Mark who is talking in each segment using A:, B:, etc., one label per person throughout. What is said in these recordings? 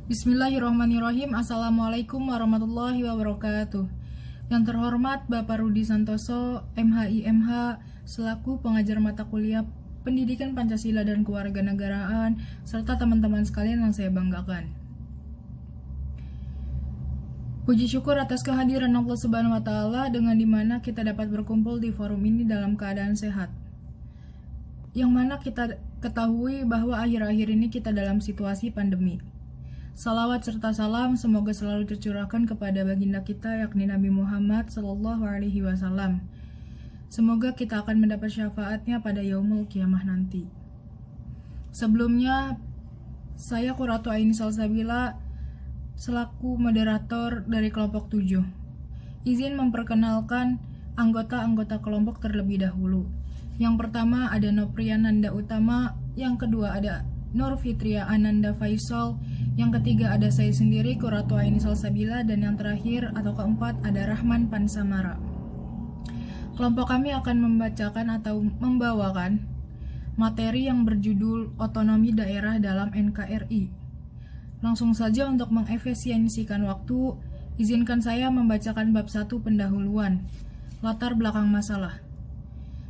A: Bismillahirrahmanirrahim. Assalamualaikum warahmatullahi wabarakatuh. Yang terhormat Bapak Rudi Santoso, MHIMH, selaku pengajar mata kuliah Pendidikan Pancasila dan Kewarganegaraan, serta teman-teman sekalian yang saya banggakan. Puji syukur atas kehadiran Allah Subhanahu wa Ta'ala, dengan dimana kita dapat berkumpul di forum ini dalam keadaan sehat. Yang mana kita ketahui bahwa akhir-akhir ini kita dalam situasi pandemi. Salawat serta salam semoga selalu tercurahkan kepada baginda kita, yakni Nabi Muhammad Sallallahu Alaihi Wasallam. Semoga kita akan mendapat syafaatnya pada yaumul kiamah nanti. Sebelumnya, saya Qurratu Aini Salsabila selaku moderator dari kelompok 7. Izin memperkenalkan anggota-anggota kelompok terlebih dahulu. Yang pertama ada Nopriananda Utama, yang kedua ada Nur Fitria Ananda Faisal, yang ketiga ada saya sendiri Qurratu Aini Salsabila, dan yang terakhir atau keempat ada Rahman Pansamara. Kelompok kami akan membacakan atau membawakan materi yang berjudul Otonomi Daerah dalam NKRI. Langsung saja untuk mengefisiensikan waktu, izinkan saya membacakan bab 1 pendahuluan, latar belakang masalah.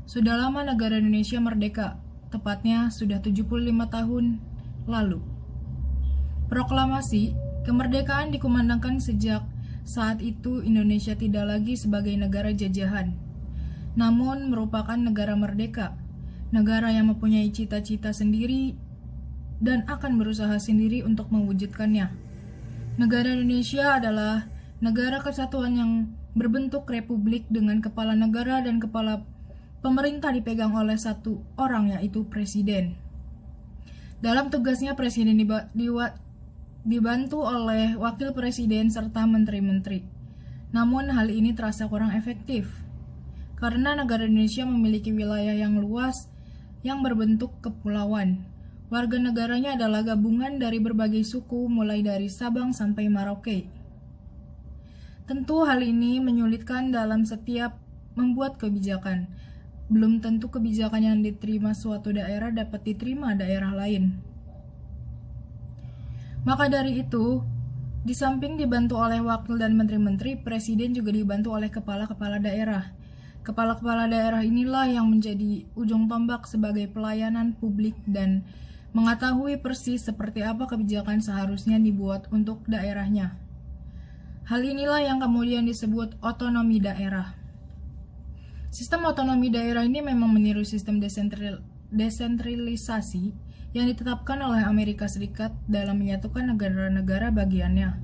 A: Sudah lama negara Indonesia merdeka, tepatnya sudah 75 tahun lalu. Proklamasi kemerdekaan dikumandangkan sejak saat itu Indonesia tidak lagi sebagai negara jajahan, namun merupakan negara merdeka, negara yang mempunyai cita-cita sendiri dan akan berusaha sendiri untuk mewujudkannya. Negara Indonesia adalah negara kesatuan yang berbentuk republik dengan kepala negara dan kepala pemerintah dipegang oleh satu orang, yaitu presiden. Dalam tugasnya, presiden dibantu oleh wakil presiden serta menteri-menteri. Namun hal ini terasa kurang efektif, karena negara Indonesia memiliki wilayah yang luas yang berbentuk kepulauan. Warga negaranya adalah gabungan dari berbagai suku, mulai dari Sabang sampai Merauke. Tentu hal ini menyulitkan dalam setiap membuat kebijakan. Belum tentu kebijakan yang diterima suatu daerah dapat diterima daerah lain. Maka dari itu, di samping dibantu oleh wakil dan menteri-menteri, presiden juga dibantu oleh kepala-kepala daerah. Kepala-kepala daerah inilah yang menjadi ujung tombak sebagai pelayanan publik dan mengetahui persis seperti apa kebijakan seharusnya dibuat untuk daerahnya. Hal inilah yang kemudian disebut otonomi daerah. Sistem otonomi daerah ini memang meniru sistem desentralisasi yang ditetapkan oleh Amerika Serikat dalam menyatukan negara-negara bagiannya.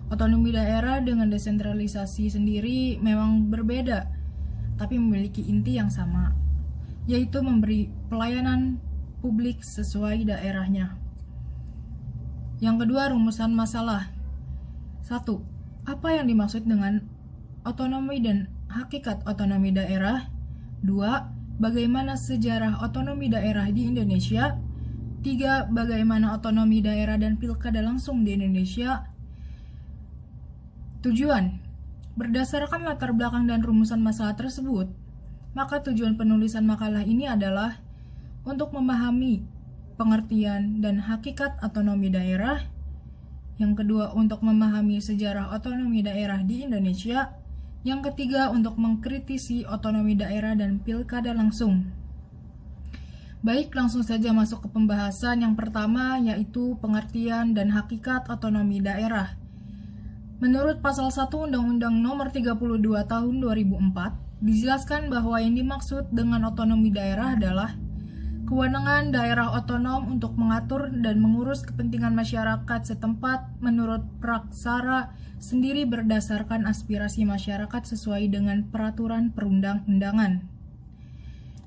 A: Otonomi daerah dengan desentralisasi sendiri memang berbeda, tapi memiliki inti yang sama, yaitu memberi pelayanan publik sesuai daerahnya. Yang kedua, rumusan masalah. 1. Apa yang dimaksud dengan otonomi dan hakikat otonomi daerah? 2. Bagaimana sejarah otonomi daerah di Indonesia? 3. Bagaimana otonomi daerah dan pilkada langsung di Indonesia? Tujuan. Berdasarkan latar belakang dan rumusan masalah tersebut, maka tujuan penulisan makalah ini adalah untuk memahami pengertian dan hakikat otonomi daerah. Yang kedua, untuk memahami sejarah otonomi daerah di Indonesia. Yang ketiga, untuk mengkritisi otonomi daerah dan pilkada langsung. Baik, langsung saja masuk ke pembahasan yang pertama, yaitu pengertian dan hakikat otonomi daerah. Menurut pasal 1 Undang-Undang Nomor 32 Tahun 2004, dijelaskan bahwa yang dimaksud dengan otonomi daerah adalah kewenangan daerah otonom untuk mengatur dan mengurus kepentingan masyarakat setempat menurut praksara sendiri berdasarkan aspirasi masyarakat sesuai dengan peraturan perundang-undangan.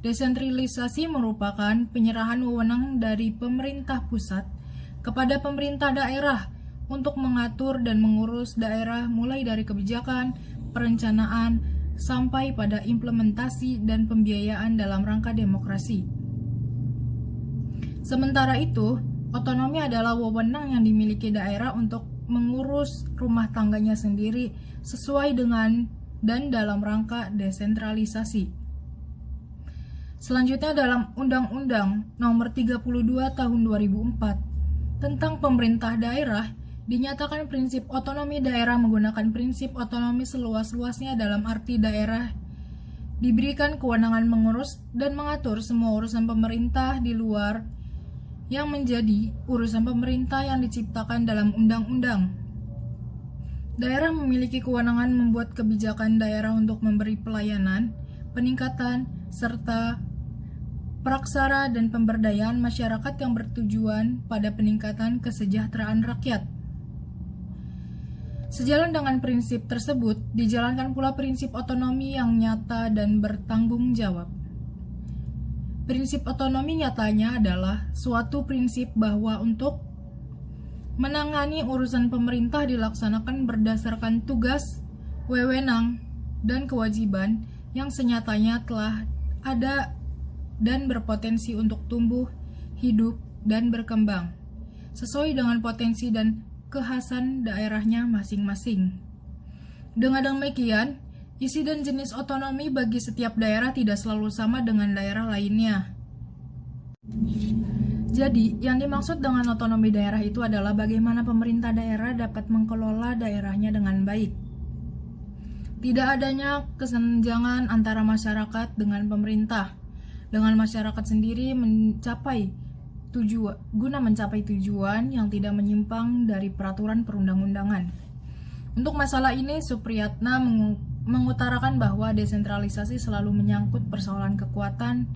A: Desentralisasi merupakan penyerahan wewenang dari pemerintah pusat kepada pemerintah daerah untuk mengatur dan mengurus daerah mulai dari kebijakan, perencanaan, sampai pada implementasi dan pembiayaan dalam rangka demokrasi. Sementara itu, otonomi adalah wewenang yang dimiliki daerah untuk mengurus rumah tangganya sendiri sesuai dengan dan dalam rangka desentralisasi. Selanjutnya dalam Undang-Undang Nomor 32 Tahun 2004 tentang pemerintah daerah Dinyatakan prinsip otonomi daerah menggunakan prinsip otonomi seluas-luasnya dalam arti daerah diberikan kewenangan mengurus dan mengatur semua urusan pemerintah di luar yang menjadi urusan pemerintah yang diciptakan dalam undang-undang. Daerah memiliki kewenangan membuat kebijakan daerah untuk memberi pelayanan, peningkatan, serta praksara dan pemberdayaan masyarakat yang bertujuan pada peningkatan kesejahteraan rakyat. Sejalan dengan prinsip tersebut, dijalankan pula prinsip otonomi yang nyata dan bertanggung jawab. Prinsip otonomi nyatanya adalah suatu prinsip bahwa untuk menangani urusan pemerintah dilaksanakan berdasarkan tugas, wewenang, dan kewajiban yang senyatanya telah ada dan berpotensi untuk tumbuh, hidup, dan berkembang, sesuai dengan potensi dan kekhasan daerahnya masing-masing. Dengan demikian, isi dan jenis otonomi bagi setiap daerah tidak selalu sama dengan daerah lainnya. Jadi, yang dimaksud dengan otonomi daerah itu adalah bagaimana pemerintah daerah dapat mengelola daerahnya dengan baik. Tidak adanya kesenjangan antara masyarakat dengan pemerintah, dengan masyarakat sendiri guna mencapai tujuan yang tidak menyimpang dari peraturan perundang-undangan. Untuk masalah ini, Supriyatna mengutarakan bahwa desentralisasi selalu menyangkut persoalan kekuatan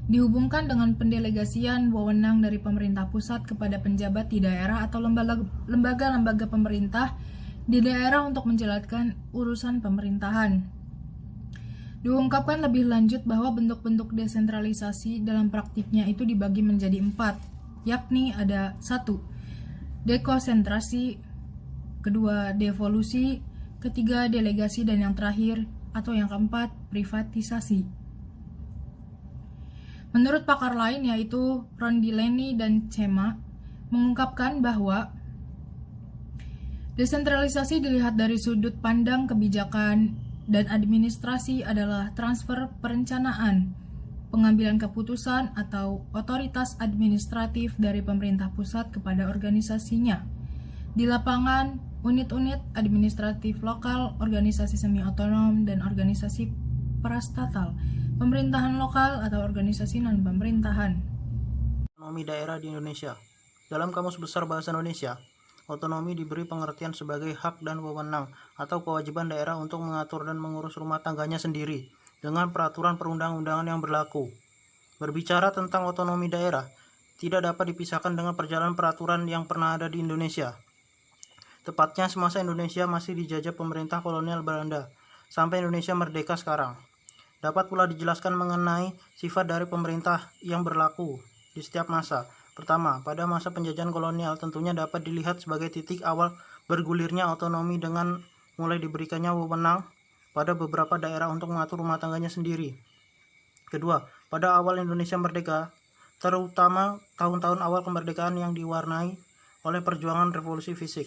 A: dihubungkan dengan pendelegasian wewenang dari pemerintah pusat kepada penjabat di daerah atau lembaga-lembaga pemerintah di daerah untuk menjalankan urusan pemerintahan. Diungkapkan lebih lanjut bahwa bentuk-bentuk desentralisasi dalam praktiknya itu dibagi menjadi 4, yakni ada 1. Dekonsentrasi, kedua devolusi, ketiga delegasi, dan yang terakhir atau yang keempat privatisasi. Menurut pakar lain yaitu Rondileni dan Cema mengungkapkan bahwa desentralisasi dilihat dari sudut pandang kebijakan dan administrasi adalah transfer perencanaan, pengambilan keputusan atau otoritas administratif dari pemerintah pusat kepada organisasinya. Di lapangan, unit-unit administratif lokal, organisasi semi-otonom, dan organisasi parastatal, pemerintahan lokal atau organisasi non-pemerintahan.
B: Otonomi daerah di Indonesia. Dalam Kamus Besar Bahasa Indonesia, otonomi diberi pengertian sebagai hak dan wewenang atau kewajiban daerah untuk mengatur dan mengurus rumah tangganya sendiri dengan peraturan perundang-undangan yang berlaku. Berbicara tentang otonomi daerah, tidak dapat dipisahkan dengan perjalanan peraturan yang pernah ada di Indonesia. Tepatnya semasa Indonesia masih dijajah pemerintah kolonial Belanda, sampai Indonesia merdeka sekarang. Dapat pula dijelaskan mengenai sifat dari pemerintah yang berlaku di setiap masa. Pertama, pada masa penjajahan kolonial tentunya dapat dilihat sebagai titik awal bergulirnya otonomi dengan mulai diberikannya wewenang pada beberapa daerah untuk mengatur rumah tangganya sendiri. Kedua, pada awal Indonesia merdeka, terutama tahun-tahun awal kemerdekaan yang diwarnai oleh perjuangan revolusi fisik.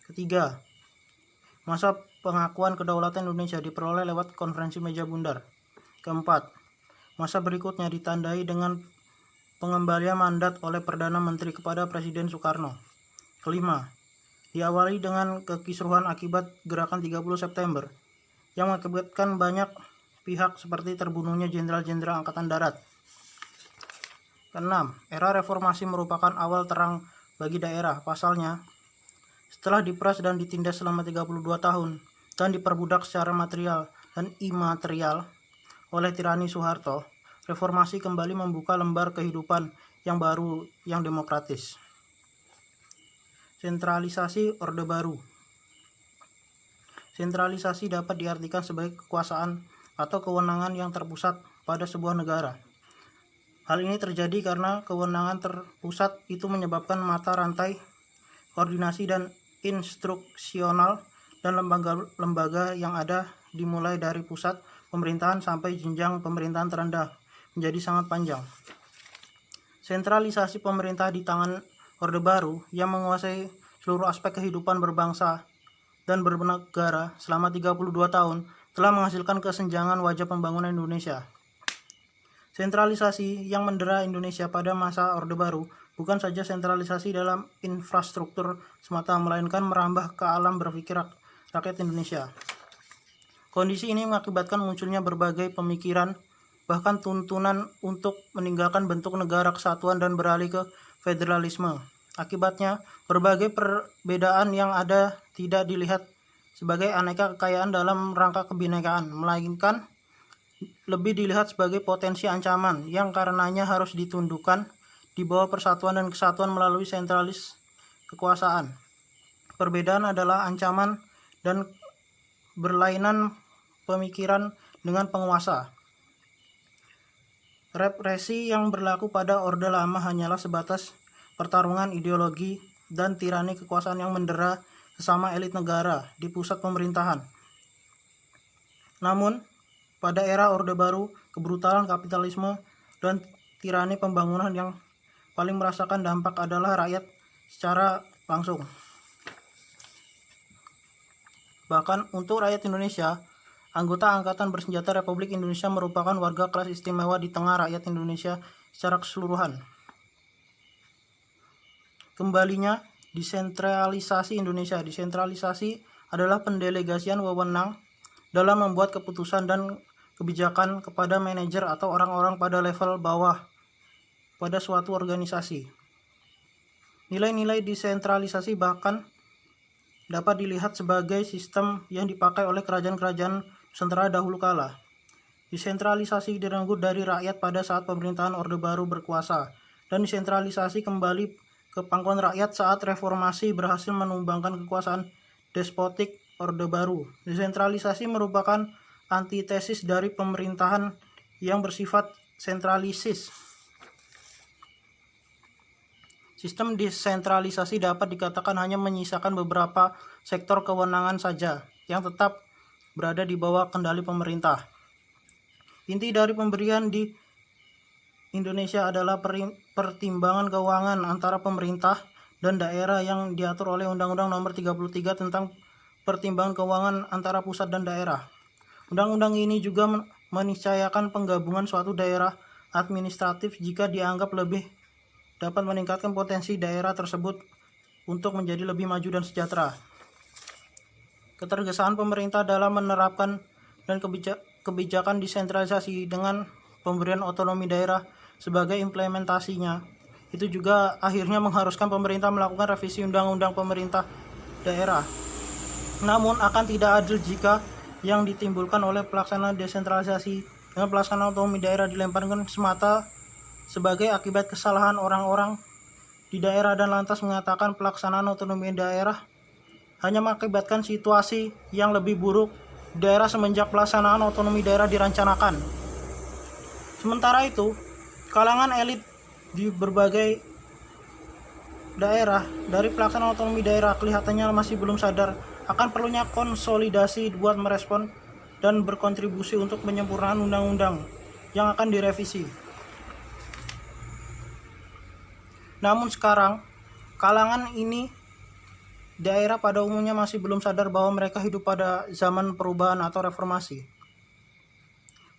B: Ketiga, masa pengakuan kedaulatan Indonesia diperoleh lewat konferensi meja bundar. Keempat, masa berikutnya ditandai dengan pengembalian mandat oleh Perdana Menteri kepada Presiden Soekarno. Kelima, diawali dengan kekisruhan akibat gerakan 30 September yang mengakibatkan banyak pihak seperti terbunuhnya jenderal-jenderal Angkatan Darat. Keenam, era reformasi merupakan awal terang bagi daerah. Pasalnya, setelah diperas dan ditindas selama 32 tahun dan diperbudak secara material dan imaterial oleh tirani Soeharto, reformasi kembali membuka lembar kehidupan yang baru yang demokratis. Sentralisasi Orde Baru. Sentralisasi dapat diartikan sebagai kekuasaan atau kewenangan yang terpusat pada sebuah negara. Hal ini terjadi karena kewenangan terpusat itu menyebabkan mata rantai koordinasi dan instruksional dan lembaga-lembaga yang ada dimulai dari pusat pemerintahan sampai jenjang pemerintahan terendah menjadi sangat panjang. Sentralisasi pemerintah di tangan Orde Baru yang menguasai seluruh aspek kehidupan berbangsa dan bernegara selama 32 tahun telah menghasilkan kesenjangan wajah pembangunan Indonesia. Sentralisasi yang mendera Indonesia pada masa Orde Baru bukan saja sentralisasi dalam infrastruktur semata, melainkan merambah ke alam berpikir rakyat Indonesia. Kondisi ini mengakibatkan munculnya berbagai pemikiran, bahkan tuntunan untuk meninggalkan bentuk negara kesatuan dan beralih ke federalisme. Akibatnya, berbagai perbedaan yang ada tidak dilihat sebagai aneka kekayaan dalam rangka kebinekaan, melainkan lebih dilihat sebagai potensi ancaman yang karenanya harus ditundukkan di bawah persatuan dan kesatuan melalui sentralis kekuasaan. Perbedaan adalah ancaman dan berlainan pemikiran dengan penguasa. Represi yang berlaku pada Orde Lama hanyalah sebatas pertarungan ideologi dan tirani kekuasaan yang mendera sesama elit negara di pusat pemerintahan. Namun, pada era Orde Baru, kebrutalan kapitalisme dan tirani pembangunan yang paling merasakan dampak adalah rakyat secara langsung. Bahkan untuk rakyat Indonesia, anggota Angkatan Bersenjata Republik Indonesia merupakan warga kelas istimewa di tengah rakyat Indonesia secara keseluruhan. Kembalinya desentralisasi Indonesia. Desentralisasi adalah pendelegasian wewenang dalam membuat keputusan dan kebijakan kepada manajer atau orang-orang pada level bawah pada suatu organisasi. Nilai-nilai desentralisasi bahkan dapat dilihat sebagai sistem yang dipakai oleh kerajaan-kerajaan Nusantara dahulu kala. Desentralisasi direnggut dari rakyat pada saat pemerintahan Orde Baru berkuasa, dan desentralisasi kembali ke pangkuan rakyat saat reformasi berhasil menumbangkan kekuasaan despotik Orde Baru. Desentralisasi merupakan antitesis dari pemerintahan yang bersifat sentralisis. Sistem desentralisasi dapat dikatakan hanya menyisakan beberapa sektor kewenangan saja yang tetap berada di bawah kendali pemerintah. Inti dari pemberian di Indonesia adalah pertimbangan keuangan antara pemerintah dan daerah yang diatur oleh Undang-Undang Nomor 33 tentang pertimbangan keuangan antara pusat dan daerah. Undang-undang ini juga meniscayakan penggabungan suatu daerah administratif jika dianggap lebih dapat meningkatkan potensi daerah tersebut untuk menjadi lebih maju dan sejahtera. Ketergesaan pemerintah dalam menerapkan dan kebijakan desentralisasi dengan pemberian otonomi daerah sebagai implementasinya, itu juga akhirnya mengharuskan pemerintah melakukan revisi undang-undang pemerintah daerah. Namun akan tidak adil jika yang ditimbulkan oleh pelaksanaan desentralisasi dengan pelaksanaan otonomi daerah dilemparkan semata sebagai akibat kesalahan orang-orang di daerah dan lantas mengatakan pelaksanaan otonomi daerah hanya mengakibatkan situasi yang lebih buruk di daerah semenjak pelaksanaan otonomi daerah dirancanakan. Sementara itu, kalangan elit di berbagai daerah dari pelaksanaan otonomi daerah kelihatannya masih belum sadar akan perlunya konsolidasi buat merespon dan berkontribusi untuk penyempurnaan undang-undang yang akan direvisi. Namun sekarang, kalangan ini daerah pada umumnya masih belum sadar bahwa mereka hidup pada zaman perubahan atau reformasi.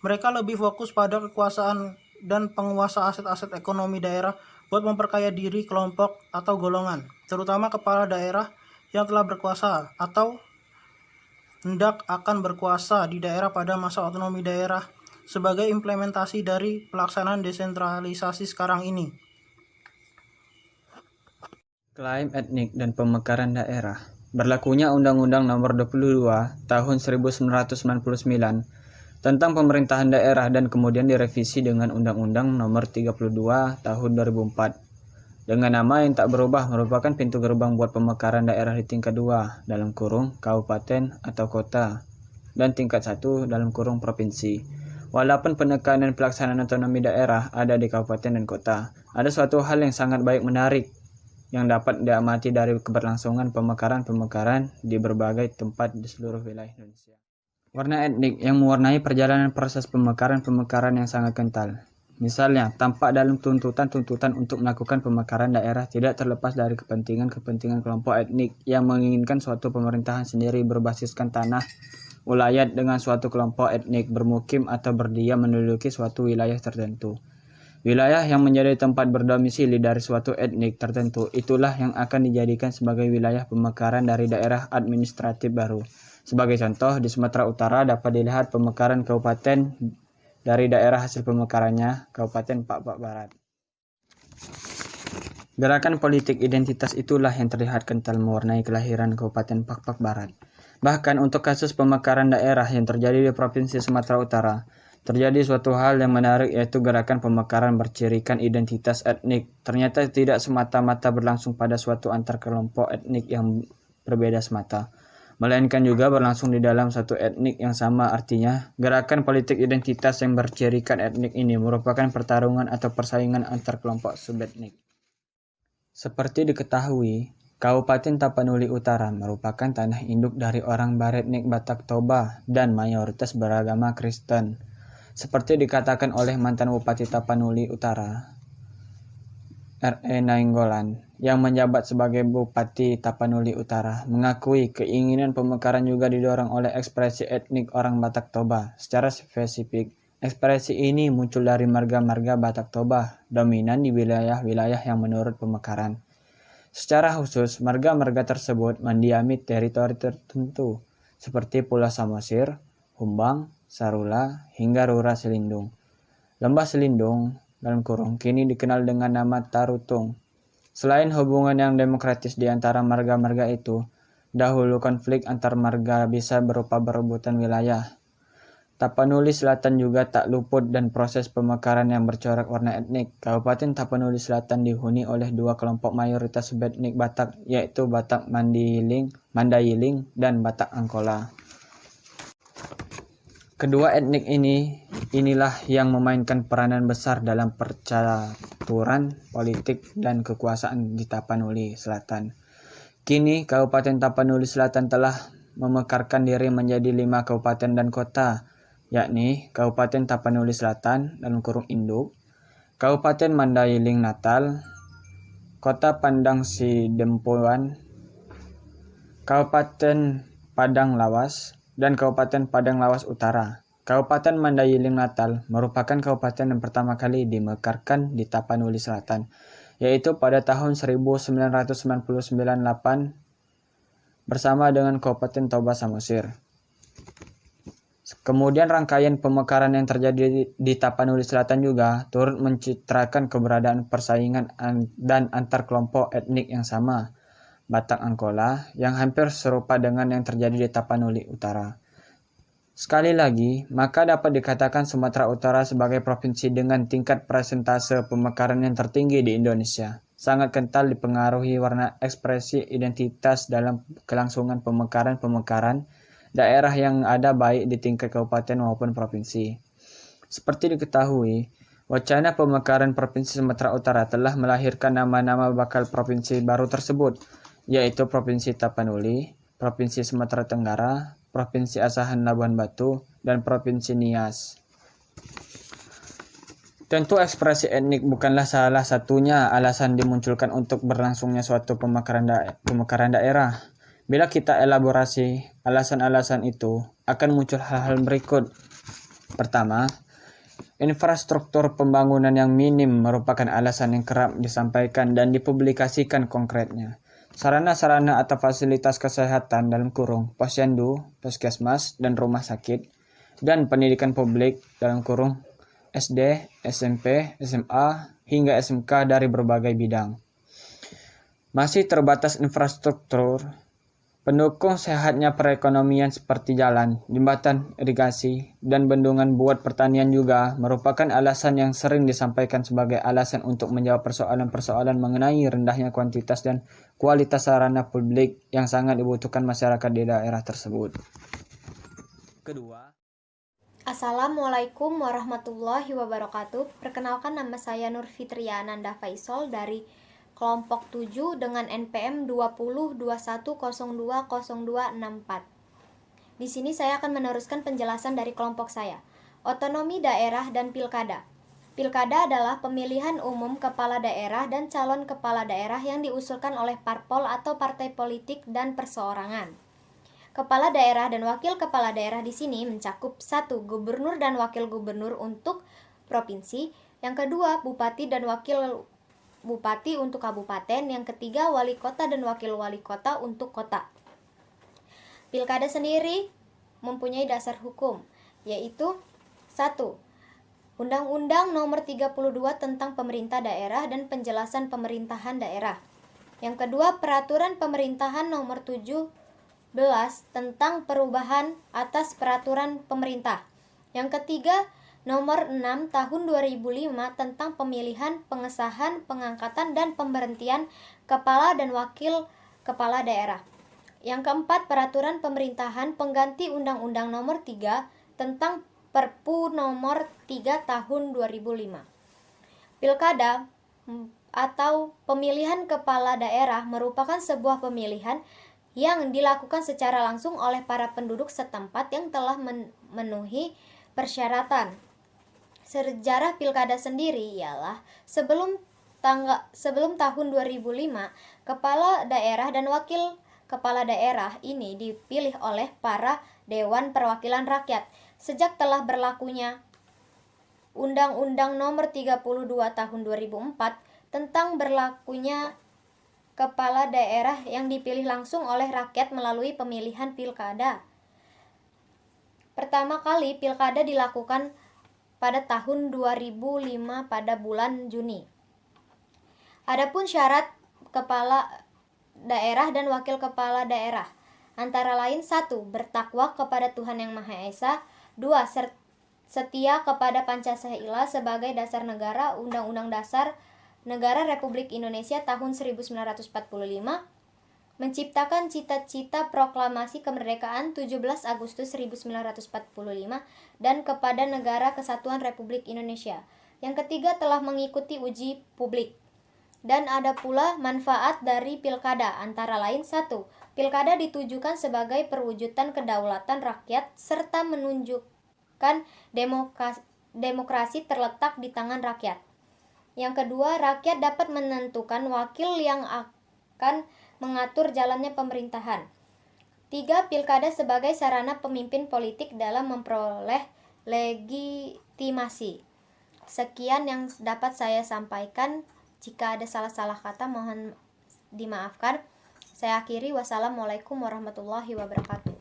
B: Mereka lebih fokus pada kekuasaan dan penguasa aset-aset ekonomi daerah buat memperkaya diri kelompok atau golongan, terutama kepala daerah yang telah berkuasa atau hendak akan berkuasa di daerah pada masa otonomi daerah sebagai implementasi dari pelaksanaan desentralisasi sekarang ini.
C: Klaim etnik dan pemekaran daerah. Berlakunya Undang-Undang Nomor 22 Tahun 1999 tentang pemerintahan daerah dan kemudian direvisi dengan Undang-Undang Nomor 32 Tahun 2004 dengan nama yang tak berubah merupakan pintu gerbang buat pemekaran daerah di tingkat 2 dalam kurung kabupaten atau kota dan tingkat 1 dalam kurung provinsi. Walaupun penekanan pelaksanaan otonomi daerah ada di kabupaten dan kota, ada suatu hal yang sangat baik menarik yang dapat diamati dari keberlangsungan pemekaran-pemekaran di berbagai tempat di seluruh wilayah Indonesia. Warna etnik yang mewarnai perjalanan proses pemekaran-pemekaran yang sangat kental. Misalnya, tampak dalam tuntutan-tuntutan untuk melakukan pemekaran daerah tidak terlepas dari kepentingan-kepentingan kelompok etnik yang menginginkan suatu pemerintahan sendiri berbasiskan tanah, ulayat dengan suatu kelompok etnik bermukim atau berdiam menduduki suatu wilayah tertentu. Wilayah yang menjadi tempat berdomisili dari suatu etnik tertentu itulah yang akan dijadikan sebagai wilayah pemekaran dari daerah administratif baru. Sebagai contoh, di Sumatera Utara dapat dilihat pemekaran kabupaten dari daerah hasil pemekarannya, Kabupaten Pak-Pak Barat. Gerakan politik identitas itulah yang terlihat kental mewarnai kelahiran Kabupaten Pak-Pak Barat. Bahkan untuk kasus pemekaran daerah yang terjadi di Provinsi Sumatera Utara, terjadi suatu hal yang menarik, yaitu gerakan pemekaran bercirikan identitas etnik. Ternyata tidak semata-mata berlangsung pada suatu antar kelompok etnik yang berbeda semata, melainkan juga berlangsung di dalam satu etnik yang sama. Artinya, gerakan politik identitas yang bercirikan etnik ini merupakan pertarungan atau persaingan antar kelompok subetnik. Seperti diketahui, Kabupaten Tapanuli Utara merupakan tanah induk dari orang beretnik Batak Toba dan mayoritas beragama Kristen. Seperti dikatakan oleh mantan Bupati Tapanuli Utara, R.E. Nainggolan, yang menjabat sebagai Bupati Tapanuli Utara, mengakui keinginan pemekaran juga didorong oleh ekspresi etnik orang Batak Toba. Secara spesifik, ekspresi ini muncul dari marga-marga Batak Toba, dominan di wilayah-wilayah yang menurut pemekaran. Secara khusus, marga-marga tersebut mendiami teritori tertentu, seperti Pulau Samosir, Humbang, Sarula, hingga Rura Selindung. Lembah Selindung, kini dikenal dengan nama Tarutung. Selain hubungan yang demokratis di antara marga-marga itu, dahulu konflik antar marga bisa berupa berebutan wilayah. Tapanuli Selatan juga tak luput dan proses pemekaran yang bercorak warna etnik. Kabupaten Tapanuli Selatan dihuni oleh dua kelompok mayoritas subetnik Batak, yaitu Batak Mandailing dan Batak Angkola. Kedua etnik inilah yang memainkan peranan besar dalam percaturan politik dan kekuasaan di Tapanuli Selatan. Kini, Kabupaten Tapanuli Selatan telah memekarkan diri menjadi 5 kabupaten dan kota, yakni Kabupaten Tapanuli Selatan (induk), Kabupaten Mandailing Natal, Kota Padang Sidempuan, Kabupaten Padang Lawas, dan Kabupaten Padang Lawas Utara. Kabupaten Mandailing Natal merupakan kabupaten yang pertama kali dimekarkan di Tapanuli Selatan, yaitu pada tahun 1999 bersama dengan Kabupaten Toba Samosir. Kemudian rangkaian pemekaran yang terjadi di Tapanuli Selatan juga turut mencitrakan keberadaan persaingan dan antar kelompok etnik yang sama, Batak Angkola, yang hampir serupa dengan yang terjadi di Tapanuli Utara. Sekali lagi, maka dapat dikatakan Sumatera Utara sebagai provinsi dengan tingkat persentase pemekaran yang tertinggi di Indonesia. Sangat kental dipengaruhi warna ekspresi identitas dalam kelangsungan pemekaran daerah yang ada baik di tingkat kabupaten maupun provinsi. Seperti diketahui, wacana pemekaran Provinsi Sumatera Utara telah melahirkan nama-nama bakal provinsi baru tersebut, yaitu Provinsi Tapanuli, Provinsi Sumatera Tenggara, Provinsi Asahan Labuan Batu, dan Provinsi Nias. Tentu ekspresi etnik bukanlah salah satunya alasan dimunculkan untuk berlangsungnya suatu pemekaran daerah. Bila kita elaborasi alasan-alasan itu, akan muncul hal-hal berikut. Pertama, infrastruktur pembangunan yang minim merupakan alasan yang kerap disampaikan dan dipublikasikan konkretnya. Sarana-sarana atau fasilitas kesehatan (posyandu, puskesmas, dan rumah sakit), dan pendidikan publik (SD, SMP, SMA, hingga SMK dari berbagai bidang. Masih terbatas infrastruktur pendukung sehatnya perekonomian seperti jalan, jembatan, irigasi, dan bendungan buat pertanian juga merupakan alasan yang sering disampaikan sebagai alasan untuk menjawab persoalan-persoalan mengenai rendahnya kuantitas dan kualitas sarana publik yang sangat dibutuhkan masyarakat di daerah tersebut. Kedua,
D: Assalamualaikum warahmatullahi wabarakatuh. Perkenalkan, nama saya Nur Fitria Ananda Faisal dari kelompok 7 dengan NPM 2021020264. Di sini saya akan meneruskan penjelasan dari kelompok saya. Otonomi daerah dan pilkada. Pilkada adalah pemilihan umum kepala daerah dan calon kepala daerah yang diusulkan oleh parpol atau partai politik dan perseorangan. Kepala daerah dan wakil kepala daerah di sini mencakup 1. Gubernur dan wakil gubernur untuk provinsi. Yang kedua, bupati dan wakil bupati untuk kabupaten. Yang ketiga, wali kota dan wakil wali kota untuk kota. Pilkada sendiri mempunyai dasar hukum, yaitu 1. Undang-Undang Nomor 32 tentang Pemerintah Daerah dan Penjelasan Pemerintahan Daerah. Yang kedua, Peraturan Pemerintahan Nomor 17 tentang perubahan atas peraturan pemerintah. Yang ketiga, Nomor 6 Tahun 2005 tentang pemilihan, pengesahan, pengangkatan, dan pemberhentian kepala dan wakil kepala daerah. Yang keempat, Peraturan Pemerintahan pengganti Undang-Undang Nomor 3 tentang Perpu Nomor 3 Tahun 2005. Pilkada atau pemilihan kepala daerah merupakan sebuah pemilihan yang dilakukan secara langsung oleh para penduduk setempat yang telah memenuhi persyaratan. Sejarah pilkada sendiri ialah sebelum tahun 2005, kepala daerah dan wakil kepala daerah ini dipilih oleh para Dewan Perwakilan Rakyat. Sejak telah berlakunya Undang-Undang Nomor 32 Tahun 2004 tentang berlakunya kepala daerah yang dipilih langsung oleh rakyat melalui pemilihan pilkada. Pertama kali pilkada dilakukan pada tahun 2005 pada bulan Juni. Adapun syarat kepala daerah dan wakil kepala daerah antara lain 1. Bertakwa kepada Tuhan Yang Maha Esa. 2. Setia kepada Pancasila sebagai dasar negara, Undang-Undang Dasar Negara Republik Indonesia tahun 1945, menciptakan cita-cita proklamasi kemerdekaan 17 Agustus 1945, dan kepada Negara Kesatuan Republik Indonesia. Yang ketiga, telah mengikuti uji publik. Dan ada pula manfaat dari pilkada, antara lain 1. Pilkada ditujukan sebagai perwujudan kedaulatan rakyat serta menunjukkan demokrasi terletak di tangan rakyat. Yang kedua, rakyat dapat menentukan wakil yang akan mengatur jalannya pemerintahan. 3. Pilkada sebagai sarana pemimpin politik dalam memperoleh legitimasi. Sekian yang dapat saya sampaikan. Jika ada salah-salah kata mohon dimaafkan. Saya akhiri. Wassalamualaikum warahmatullahi wabarakatuh.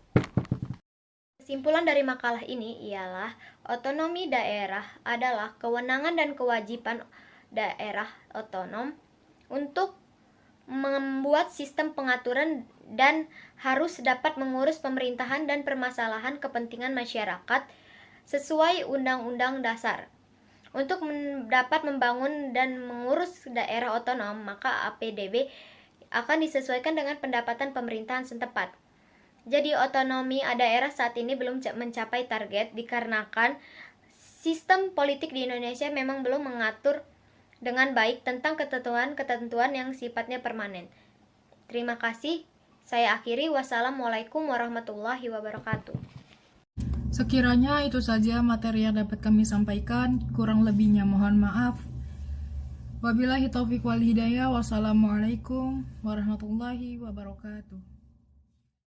D: Kesimpulan dari makalah ini ialah otonomi daerah adalah kewenangan dan kewajiban daerah otonom untuk membuat sistem pengaturan dan harus dapat mengurus pemerintahan dan permasalahan kepentingan masyarakat sesuai Undang-Undang Dasar. Untuk dapat membangun dan mengurus daerah otonom, maka APDB akan disesuaikan dengan pendapatan pemerintahan setempat. Jadi otonomi daerah saat ini belum mencapai target dikarenakan sistem politik di Indonesia memang belum mengatur dengan baik tentang ketentuan-ketentuan yang sifatnya permanen. Terima kasih. Saya akhiri. Wassalamualaikum warahmatullahi wabarakatuh.
A: Sekiranya itu saja materi yang dapat kami sampaikan, kurang lebihnya mohon maaf. Wabillahi taufiq wal hidayah. Wassalamualaikum warahmatullahi wabarakatuh.